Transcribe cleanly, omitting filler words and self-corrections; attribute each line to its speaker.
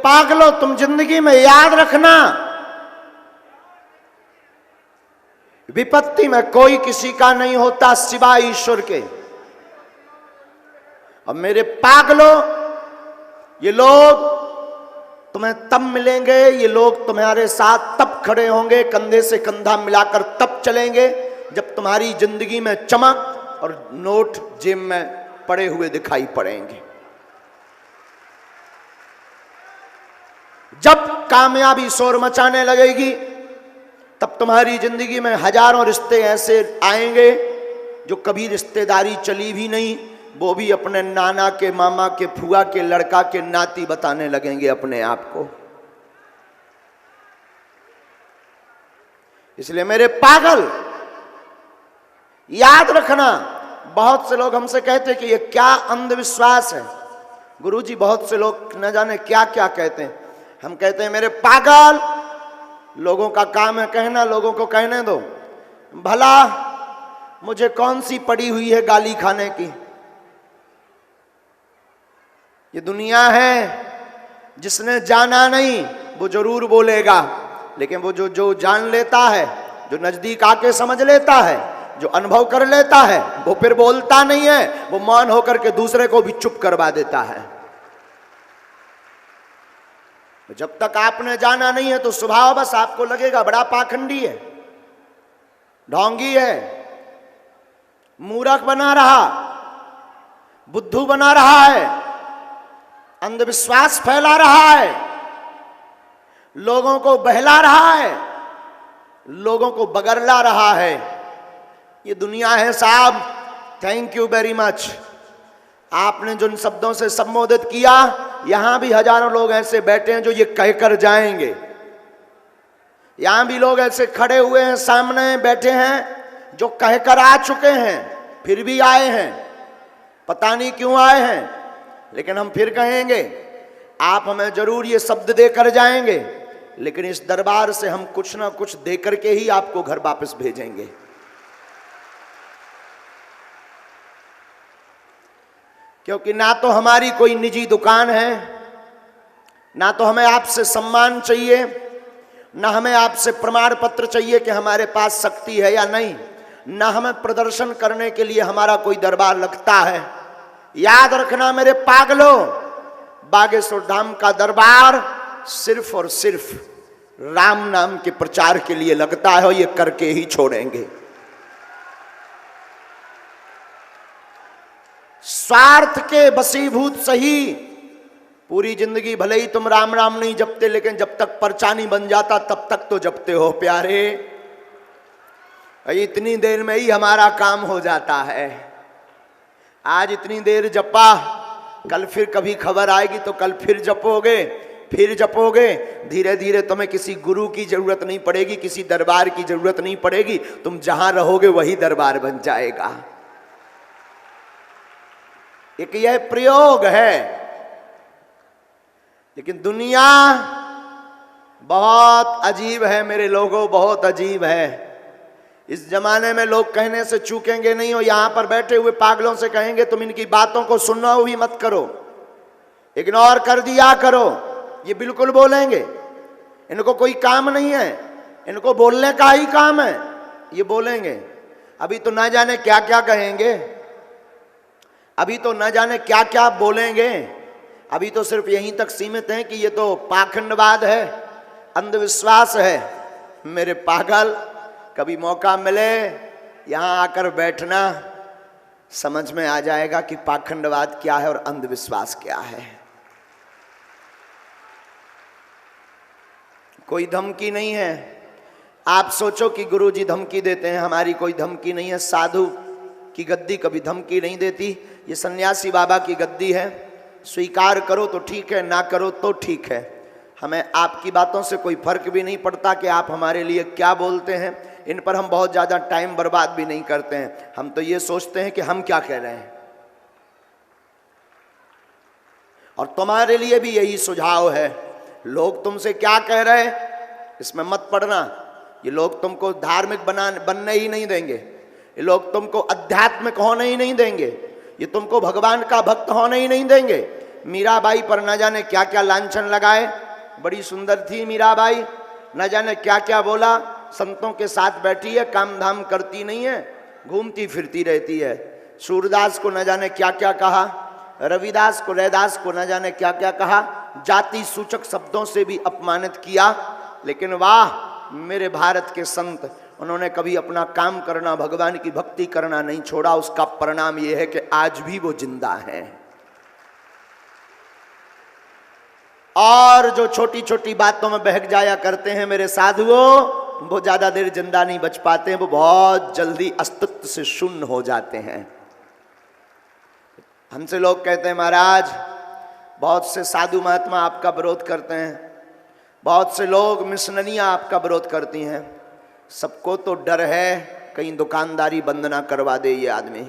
Speaker 1: पागलों, तुम जिंदगी में याद रखना, विपत्ति में कोई किसी का नहीं होता सिवाय ईश्वर के। और मेरे पागलों, ये लोग तुम्हें तब मिलेंगे, ये लोग तुम्हारे साथ तब खड़े होंगे, कंधे से कंधा मिलाकर तब चलेंगे जब तुम्हारी जिंदगी में चमक और नोट जेब में पड़े हुए दिखाई पड़ेंगे। जब कामयाबी शोर मचाने लगेगी तब तुम्हारी जिंदगी में हजारों रिश्ते ऐसे आएंगे जो कभी रिश्तेदारी चली भी नहीं, वो भी अपने नाना के, मामा के, फुआ के लड़का के नाती बताने लगेंगे अपने आप को। इसलिए मेरे पागल, याद रखना, बहुत से लोग हमसे कहते हैं कि ये क्या अंधविश्वास है गुरुजी, बहुत से लोग न जाने क्या क्या कहते हैं। हम कहते हैं मेरे पागल, लोगों का काम है कहना, लोगों को कहने दो। भला मुझे कौन सी पड़ी हुई है गाली खाने की? ये दुनिया है, जिसने जाना नहीं वो जरूर बोलेगा, लेकिन वो जो जान लेता है, जो नजदीक आके समझ लेता है, जो अनुभव कर लेता है, वो फिर बोलता नहीं है, वो मौन होकर के दूसरे को भी चुप करवा देता है। जब तक आपने जाना नहीं है तो स्वभाव बस आपको लगेगा बड़ा पाखंडी है, ढोंगी है, मूर्ख बना रहा, बुद्धू बना रहा है, अंधविश्वास फैला रहा है, लोगों को बहला रहा है, लोगों को बगरला रहा है। ये दुनिया है साहब। Thank you very much. आपने जिन शब्दों से संबोधित किया, यहां भी हजारों लोग ऐसे बैठे हैं जो ये कहकर जाएंगे। यहां भी लोग ऐसे खड़े हुए हैं, सामने बैठे हैं जो कहकर आ चुके हैं, फिर भी आए हैं, पता नहीं क्यों आए हैं, लेकिन हम फिर कहेंगे आप हमें जरूर ये शब्द देकर जाएंगे, लेकिन इस दरबार से हम कुछ ना कुछ देकर के ही आपको घर वापस भेजेंगे। क्योंकि ना तो हमारी कोई निजी दुकान है, ना तो हमें आपसे सम्मान चाहिए, ना हमें आपसे प्रमाण पत्र चाहिए कि हमारे पास शक्ति है या नहीं, ना हमें प्रदर्शन करने के लिए हमारा कोई दरबार लगता है। याद रखना मेरे पागलों, बागेश्वर धाम का दरबार सिर्फ और सिर्फ राम नाम के प्रचार के लिए लगता है, और ये करके ही छोड़ेंगे। स्वार्थ के वशीभूत सही, पूरी जिंदगी भले ही तुम राम राम नहीं जपते, लेकिन जब तक पर्चा नहीं बन जाता तब तक तो जपते हो प्यारे। इतनी देर में ही हमारा काम हो जाता है। आज इतनी देर जपा, कल फिर कभी खबर आएगी तो कल फिर जपोगे, फिर जपोगे। धीरे धीरे तुम्हें किसी गुरु की जरूरत नहीं पड़ेगी, किसी दरबार की जरूरत नहीं पड़ेगी, तुम जहां रहोगे वही दरबार बन जाएगा। एक यह प्रयोग है। लेकिन दुनिया बहुत अजीब है मेरे लोगों, बहुत अजीब है। इस जमाने में लोग कहने से चूकेंगे नहीं, और यहां पर बैठे हुए पागलों से कहेंगे तुम इनकी बातों को सुनना भी मत करो, इग्नोर कर दिया करो। ये बिल्कुल बोलेंगे, इनको कोई काम नहीं है, इनको बोलने का ही काम है, ये बोलेंगे। अभी तो ना जाने क्या क्या कहेंगे, अभी तो न जाने क्या क्या बोलेंगे। अभी तो सिर्फ यहीं तक सीमित हैं कि ये तो पाखंडवाद है, अंधविश्वास है। मेरे पागल, कभी मौका मिले यहां आकर बैठना, समझ में आ जाएगा कि पाखंडवाद क्या है और अंधविश्वास क्या है। कोई धमकी नहीं है। आप सोचो कि गुरुजी धमकी देते हैं, हमारी कोई धमकी नहीं है। साधु की गद्दी कभी धमकी नहीं देती, ये सन्यासी बाबा की गद्दी है। स्वीकार करो तो ठीक है, ना करो तो ठीक है। हमें आपकी बातों से कोई फर्क भी नहीं पड़ता कि आप हमारे लिए क्या बोलते हैं। इन पर हम बहुत ज़्यादा टाइम बर्बाद भी नहीं करते हैं। हम तो ये सोचते हैं कि हम क्या कह रहे हैं, और तुम्हारे लिए भी यही सुझाव है। लोग तुमसे क्या कह रहे हैं इसमें मत पड़ना। ये लोग तुमको धार्मिक बनने ही नहीं देंगे, ये लोग तुमको आध्यात्मिक होने ही नहीं देंगे, ये तुमको भगवान का भक्त होने ही नहीं देंगे। मीराबाई पर न जाने क्या क्या लांछन लगाए। बड़ी सुंदर थी मीराबाई, न जाने क्या क्या बोला। संतों के साथ बैठी है, काम धाम करती नहीं है, घूमती फिरती रहती है। सूरदास को न जाने क्या क्या कहा, रविदास को, रैदास को न जाने क्या क्या कहा, जाति सूचक शब्दों से भी अपमानित किया। लेकिन वाह मेरे भारत के संत, उन्होंने कभी अपना काम करना, भगवान की भक्ति करना नहीं छोड़ा। उसका परिणाम यह है कि आज भी वो जिंदा हैं। और जो छोटी छोटी बातों में बहक जाया करते हैं मेरे साधुओं, वो ज्यादा देर जिंदा नहीं बच पाते हैं, वो बहुत जल्दी अस्तित्व से शून्य हो जाते हैं। हमसे लोग कहते हैं महाराज बहुत से साधु महात्मा आपका विरोध करते हैं, बहुत से लोग मिशनरियां आपका विरोध करती हैं। सबको तो डर है कहीं दुकानदारी बंद ना करवा दे ये आदमी।